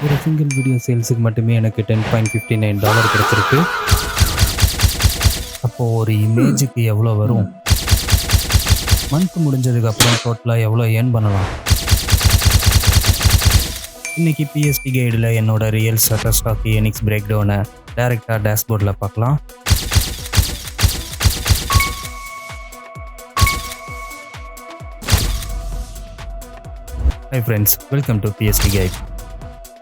ஒரு single video சேல்ஸுக்கு மட்டுமே எனக்கு $10.59 கிடைச்சிருக்கு. அப்போது ஒரு இமேஜுக்கு எவ்வளோ வரும்? மந்த் முடிஞ்சதுக்கப்புறம் டோட்டலாக எவ்வளோ ஏர்ன் பண்ணலாம்? இன்றைக்கி பிஎஸ்டி கைடில் என்னோட ரியல் ஸ்டாக் ஏர்னிங்ஸ் பிரேக் டவுனை டைரெக்டாக டேஷ்போர்டில் பார்க்கலாம். Hi friends, welcome to PST guide.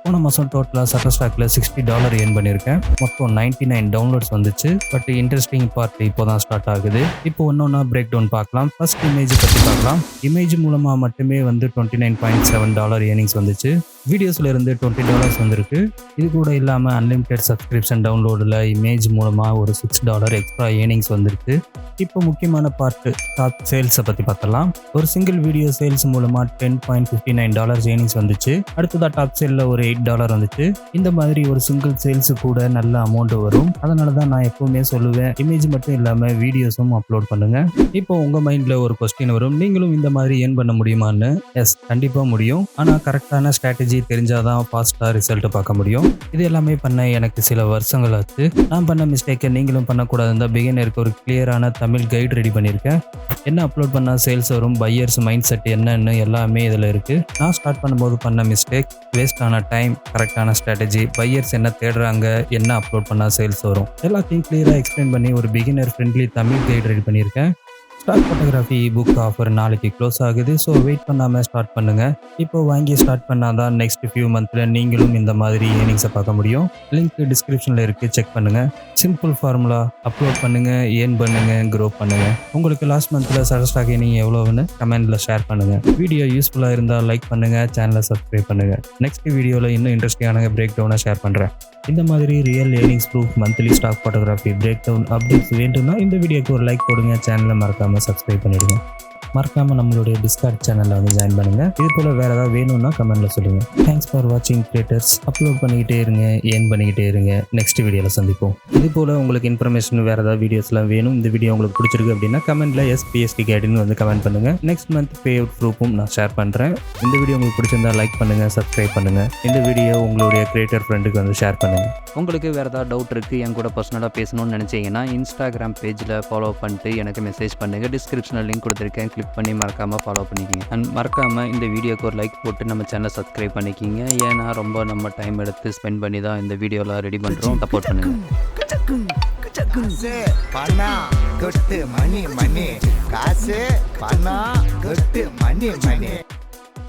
போன மாதம் டோட்டலாக சட்டர்ஸ்டாக்கில் $60 ஏர்ன் பண்ணியிருக்கேன். மொத்தம் 99 டவுன்லோட்ஸ் வந்துச்சு. பட் இன்ட்ரெஸ்டிங் பார்ட் இப்போ தான் ஸ்டார்ட் ஆகுது. இப்போ ஒன்றா பிரேக் டவுன் பார்க்கலாம். ஃபர்ஸ்ட் இமேஜ் பற்றி பார்க்கலாம். இமேஜ் மூலமாக மட்டுமே $29.7 ஏர்னிங்ஸ் வந்துச்சு. வீடியோஸில் இருந்து $20 வந்திருக்கு. இது கூட இல்லாமல் அன்லிமிட்டெட் சப்ஸ்கிரிப்ஷன் டவுன்லோடில் இமேஜ் மூலமாக ஒரு $6 எக்ஸ்ட்ரா ஏர்னிங்ஸ் வந்திருக்கு. இப்போ முக்கியமான பார்ட்டு டாப் சேல்ஸை பற்றி பார்க்கலாம். ஒரு சிங்கிள் வீடியோ சேல்ஸ் மூலமாக $10.59 ஏர்னிங்ஸ் வந்துச்சு. அடுத்ததாக டாப் சேலில் ஒரு $8 வந்துச்சு. இந்த மாதிரி ஒரு சிங்கிள் சேல்ஸு கூட நல்ல அமௌண்ட் வரும். அதனால தான் நான் எப்பவுமே சொல்லுவேன், இமேஜ் மட்டும் இல்லாமல் வீடியோஸும் அப்லோட் பண்ணுங்கள். இப்போ உங்கள் மைண்டில் ஒரு கொஸ்டின் வரும், நீங்களும் இந்த மாதிரி ஏர்ன் பண்ண முடியுமான்னு? எஸ், கண்டிப்பாக முடியும். ஆனால் கரெக்டான ஸ்ட்ராட்டஜி தெரிஞ்சாதான் ஃபாஸ்ட்டாக ரிசல்ட்டை பார்க்க முடியும். இது எல்லாமே பண்ண எனக்கு சில வருஷங்கள் ஆச்சு. நான் பண்ண மிஸ்டேக்கை நீங்களும் பண்ணக்கூடாதுன்னு தான் பிகினருக்கு ஒரு கிளியரான தமிழ் கைட் ரெடி பண்ணியிருக்கேன். என்ன அப்லோட் பண்ணால் சேல்ஸ் வரும், பையர்ஸ் மைண்ட் செட் என்னன்னு எல்லாமே இதில் இருக்குது. நான் ஸ்டார்ட் பண்ணும்போது பண்ண மிஸ்டேக், வேஸ்டான டைம், கரெக்டான ஸ்ட்ராட்டஜி, பையர்ஸ் என்ன தேடுறாங்க, என்ன அப்லோட் பண்ணால் சேல்ஸ் வரும், எல்லாத்தையும் கிளியராக எக்ஸ்பிளைன் பண்ணி ஒரு beginner friendly Tamil guide ready பண்ணியிருக்கேன். ஸ்டாக் ஃபோட்டோகிராஃபி புக் ஆஃபர் நாளைக்கு க்ளோஸ் ஆகுது. ஸோ வெயிட் பண்ணாமல் ஸ்டார்ட் பண்ணுங்கள். இப்போ வாங்கி ஸ்டார்ட் பண்ணால் தான் நெக்ஸ்ட் ஃபியூ மந்த்தில் நீங்களும் இந்த மாதிரி ஏர்னிங்ஸை பார்க்க முடியும். லிங்க் டிஸ்கிரிப்ஷனில் இருக்குது, செக் பண்ணுங்கள். சிம்பிள் ஃபார்முலா, அப்லோட் பண்ணுங்கள், ஏர்ன் பண்ணுங்கள், க்ரோ பண்ணுங்கள். உங்களுக்கு லாஸ்ட் மந்தில் சட்டர்ஸ்டாக் ஏர்னிங் எவ்வளோன்னு கமெண்ட்டில் ஷேர் பண்ணுங்கள். வீடியோ யூஸ்ஃபுல்லாக இருந்தால் லைக் பண்ணுங்கள், சேனலை சப்ஸ்கிரைப் பண்ணுங்கள். நெக்ஸ்ட் வீடியோவில் இன்னும் இன்ட்ரெஸ்டிங்கான பிரேக் டவுனை ஷேர் பண்ணுறேன். இந்த மாதிரி real earnings proof monthly stock photography break down updates வேண்டும்னா இந்த வீடியோக்கு ஒரு லைக் போடுங்க, சேனலை மறக்காமல் சப்ஸ்கிரைப் பண்ணிடுங்க. மறக்காமல் நம்மளுடைய டிஸ்கார்ட் சேனலில் வந்து ஜாயின் பண்ணுங்கள். இது போல் வேறு ஏதாவது வேணும்னா கமெண்ட்டில் சொல்லுங்கள். தேங்க்ஸ் ஃபார் வாட்சிங் கிரியேட்டர்ஸ். அப்லோட் பண்ணிக்கிட்டே இருங்க, ஏர்ன் பண்ணிக்கிட்டே இருங்க. நெக்ஸ்ட் வீடியோவில் சந்திப்போம். இது போல் உங்களுக்கு இன்ஃபர்மேஷன் வேறு ஏதாவது வீடியோஸ்லாம் வேணும், இந்த வீடியோ உங்களுக்கு பிடிச்சிருக்கு அப்படின்னா கமெண்ட்டில் எஸ்பிஎஸ்டி கைடுன்னு வந்து கமெண்ட் பண்ணுங்கள். நெக்ஸ்ட் மந்த் பே அவுட் ப்ரூஃபும் நான் ஷேர் பண்ணுறேன். இந்த வீடியோ உங்களுக்கு பிடிச்சிருந்தா லைக் பண்ணுங்கள், சப்ஸ்கிரைப் பண்ணுங்கள். இந்த வீடியோ உங்களுடைய கிரியேட்டர் ஃப்ரெண்டுக்கு வந்து ஷேர் பண்ணுங்கள். உங்களுக்கு வேறு ஏதாவது டவுட் இருக்குது, என் கூட பர்சனலாக பேசணும்னு நினச்சிங்கன்னா இன்ஸ்டாகிராம் பேஜில் ஃபாலோ பண்ணிட்டு எனக்கு மெசேஜ் பண்ணுங்கள். டிஸ்கிரிப்ஷனில் லிங்க் கொடுத்துருக்கேன், கிளிக் பண்ணி மறக்காமல் ஃபாலோ பண்ணிக்கிங்க. அண்ட் மறக்காமல் இந்த வீடியோக்கு ஒரு லைக் போட்டு நம்ம சேனலை சப்ஸ்கிரைப் பண்ணிக்கிங்க. ஏன்னா ரொம்ப நம்ம டைம் எடுத்து ஸ்பெண்ட் பண்ணி தான் இந்த வீடியோலாம் ரெடி பண்ணுறோம். சப்போர்ட் பண்ணுங்கள். பணம் கொட்டு மணி மணி, காசு பணம் கொட்டு மணி மணி.